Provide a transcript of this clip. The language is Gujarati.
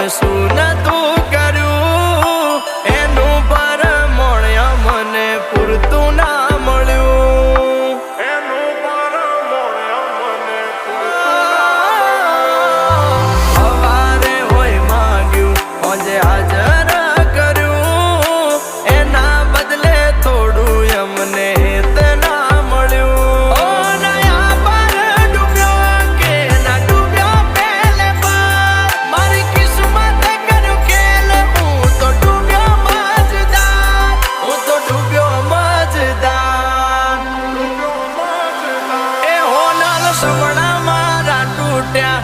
શું નતું કર્યું એનું પરમોણ મને પૂરતું ના મળ્યું. એનું પરમોણ મને સવારે હોય માંગ્યું આજે હાજર કર્યું એના બદલે થોડું અમને ના મળ્યું. ઓ નયા પર ડૂબ્યો કે ના ડૂબ્યો પેલે પર મારી કિસ્મત કર્યું ખેલ હું તો ડૂબ્યો મજદાર. હું તો ડૂબ્યો મજદાર. એ હોનલ સપના મારા તૂટ્યા